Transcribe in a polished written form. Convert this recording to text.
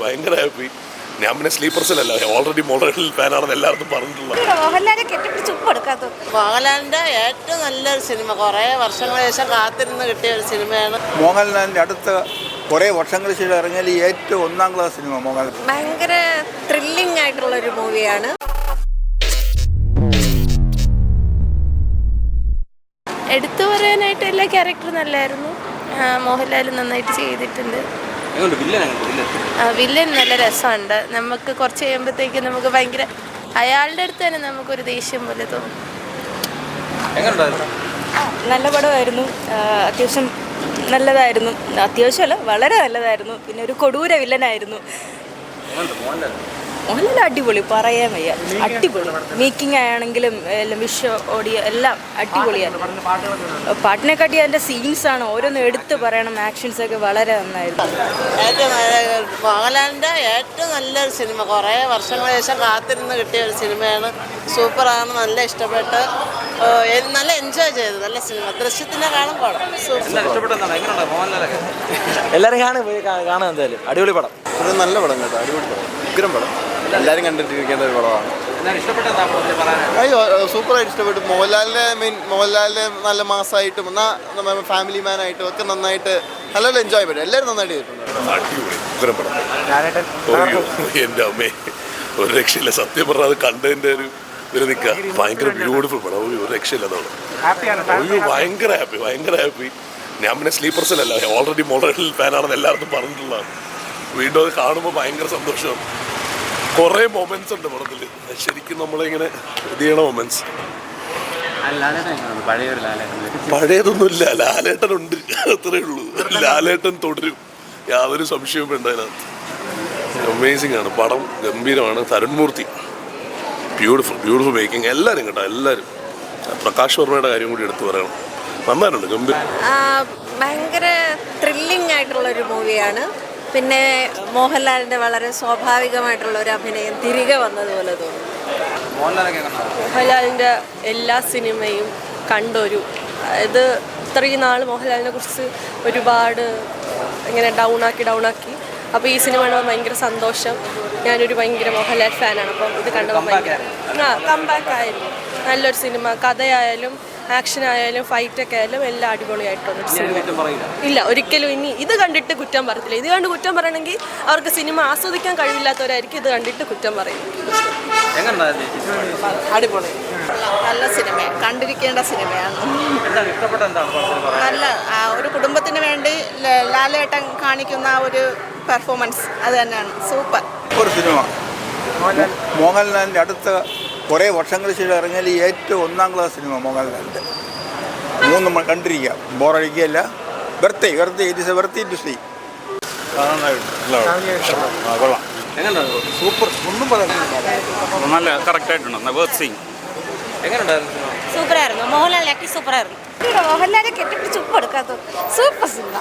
ഭയങ്കര ഹാപ്പി. ഞാൻ പിന്നെ സ്ലീപ്പേഴ്സിലല്ല, ഓൾറെഡി മോഡൽ ഫാനാണെന്ന് എല്ലാവർക്കും പറഞ്ഞിട്ടുള്ളത്. മോഹൻലാലിന്റെ ഏറ്റവും നല്ലൊരു സിനിമ, കുറേ വർഷങ്ങൾക്ക് ശേഷം കാത്തിരുന്ന് കിട്ടിയ ഒരു സിനിമയാണ്. മോഹൻലാലിന്റെ അടുത്ത കുറേ വർഷങ്ങൾക്ക് ശേഷം ഇറങ്ങിയ ഏറ്റവും ഒന്നാം ക്ലാസ് സിനിമ മോഹൻലാൽ. ഭയങ്കര ത്രില്ലിംഗ് ആയിട്ടുള്ളൊരു മൂവിയാണ്. എടുത്തു പറയാനായിട്ട് എല്ലാ ക്യാരക്ടറും നല്ലായിരുന്നു. മോഹൻലാൽ നന്നായിട്ട് ചെയ്തിട്ടുണ്ട്. വില്ലൻ നല്ല രസമുണ്ട്. നമുക്ക് കുറച്ച് കഴിയുമ്പോഴത്തേക്ക് നമുക്ക് ഭയങ്കര അയാളുടെ അടുത്ത് തന്നെ നമുക്കൊരു ദേഷ്യം പോലെ തോന്നും. നല്ല പടമായിരുന്നു. അത്യാവശ്യം നല്ലതായിരുന്നു. അത്യാവശ്യമല്ല, വളരെ നല്ലതായിരുന്നു. പിന്നെ ഒരു കൊടൂര വില്ലനായിരുന്നു. മോഹൻലാൽ അടിപൊളി, പറയാൻ വയ്യ, അടിപൊളി. മേക്കിംഗ് ആണെങ്കിലും എല്ലാം വിഷ്വൽ ഓഡിയോ എല്ലാം അടിപൊളിയായിരുന്നു. പാട്ടിനെക്കാട്ടി അതിൻ്റെ സീൻസാണ് ഓരോന്നും എടുത്ത് പറയണം. ആക്ഷൻസൊക്കെ വളരെ നന്നായിരുന്നു. ഏറ്റവും നല്ല മോഹൻലാലിന്റെ ഏറ്റവും നല്ലൊരു സിനിമ, കുറേ വർഷങ്ങൾക്ക് ശേഷം കാത്തിരുന്ന് കിട്ടിയ ഒരു സിനിമയാണ്. സൂപ്പറാണ്, നല്ല ഇഷ്ടപ്പെട്ട്, നല്ല എൻജോയ് ചെയ്തു. നല്ല സിനിമ, ദൃശ്യത്തിനെക്കാളും പടം എല്ലാവരും കാണാൻ എന്തായാലും അടിപൊളി പടം. ഒരു നല്ല പടം കേട്ടോ, അടിപൊളി പടം, ഉഗ്രം പടം, എല്ലാവരും കണ്ടിട്ടിരിക്കേണ്ട ഒരു പടമാണ്. അയ്യോ സൂപ്പറായിട്ട് ഇഷ്ടപ്പെട്ടു. മോഹൻലാലിനെ നല്ല മാസമായിട്ടും എന്നാൽ ഫാമിലി മാനായിട്ടും ഒക്കെ നന്നായിട്ട് നല്ല എൻജോയ് പറ്റും. എല്ലാവരും നന്നായിട്ട് ചെയ്തിട്ടുണ്ട്. അടിപൊളി ഉഗ്രം പടം. എൻ്റെ അമ്മേ, ഒരു രക്ഷയില്ല. സത്യം പറഞ്ഞാൽ അത് കണ്ടതിൻ്റെ ഒരു നിൽക്കുക. ഭയങ്കര ബ്യൂട്ടിഫുൾ പടം, ഒരു രക്ഷയില്ല. ഭയങ്കര ഹാപ്പി. ഞാൻ പിന്നെ സ്ലീപ്പേഴ്സിലല്ല, ഓൾറെഡി മോഡൽ ഫാനാണെന്ന് എല്ലാവർക്കും പറഞ്ഞിട്ടുള്ളതാണ്. വീണ്ടും അത് കാണുമ്പോൾ ഭയങ്കര സന്തോഷമാണ്. കുറേ മൊമെന്റ്സ് ഉണ്ട് പടത്തിൽ, ശരിക്കും നമ്മളിങ്ങനെ ഇത് ചെയ്യണ മൊമെന്റ്സ്. പഴയതൊന്നുമില്ല, ലാലേട്ടനുണ്ട്, അത്രേ ഉള്ളൂ. ലാലേട്ടൻ തുടരും, യാതൊരു സംശയവും വേണ്ട അതിനകത്ത്. അമേസിംഗ് ആണ് പടം, ഗംഭീരമാണ്. Tharun Moorthy beautiful making. എല്ലാവരും കേട്ടോ, എല്ലാവരും. പ്രകാശ് വർമ്മയുടെ കാര്യം കൂടി എടുത്തു പറയണം, നന്നായിട്ടുണ്ട്, ഗംഭീരം. ഭയങ്കര ത്രില്ലിംഗ് ആയിട്ടുള്ളൊരു മൂവിയാണ്. പിന്നെ മോഹൻലാലിൻ്റെ വളരെ സ്വാഭാവികമായിട്ടുള്ള ഒരു അഭിനയം തിരികെ വന്നതുപോലെ തോന്നുന്നു. മോഹൻലാലിൻ്റെ എല്ലാ സിനിമയും കണ്ടൊരു ഇത് ഇത്രയും നാൾ മോഹൻലാലിനെ കുറിച്ച് ഒരുപാട് ഇങ്ങനെ ഡൗൺ ആക്കി. അപ്പോൾ ഈ സിനിമ കാണുമ്പോൾ ഭയങ്കര സന്തോഷം. ഞാനൊരു ഭയങ്കര മോഹൻലാൽ ഫാനാണ്. അപ്പം ഇത് കണ്ടപ്പോൾ ഭയങ്കര കംബാക്ക് ആയിരുന്നു. നല്ലൊരു സിനിമ, കഥയായാലും ആക്ഷൻ ആയാലും ഫൈറ്റൊക്കെ ആയാലും എല്ലാം അടിപൊളിയായിട്ടുള്ള സിനിമ. ഇല്ല, ഒരിക്കലും ഇനി ഇത് കണ്ടിട്ട് കുറ്റം പറയത്തില്ല. ഇത് കണ്ട് കുറ്റം പറയണമെങ്കിൽ അവർക്ക് സിനിമ ആസ്വദിക്കാൻ കഴിവില്ലാത്തവരായിരിക്കും ഇത് കണ്ടിട്ട് കുറ്റം പറയും. അടിപൊളി, നല്ല സിനിമയാണ്, കണ്ടിരിക്കേണ്ട സിനിമയാണ്. നല്ല ഒരു കുടുംബത്തിന് വേണ്ടി ലാലേട്ടൻ കാണിക്കുന്ന ഒരു പെർഫോമൻസ് അത് തന്നെയാണ്, സൂപ്പർ. ഒരു സിനിമ മോഹൻലാലിൻ്റെ അടുത്ത കുറേ വർഷങ്ങൾക്ക് ശേഷം ഇറങ്ങിയ ഏറ്റവും ഒന്നാം ക്ലാസ് സിനിമ മോഹൻലാലിൻ്റെ. നമ്മൾ കണ്ടിരിക്കുക, ബോറടിക്കുകയല്ല. വെറുതെ ഇറ്റ് ഈസ് എ വെറുതെ ഇൻഡസ്ട്രി. കൊള്ളാം, സൂപ്പർ, ഒന്നും പറയാൻ നല്ല കറക്റ്റായിട്ടുണ്ട്. വേർത്ത് സിംഗ് സൂപ്പറായിരുന്നു. മോഹൻലാലിനെ സൂപ്പറായിരുന്നു. മോഹൻലാലെ കെട്ടിപ്പിടിച്ച് ഉപ്പ് എടുക്കാത്ത സൂപ്പർ സിനിമ.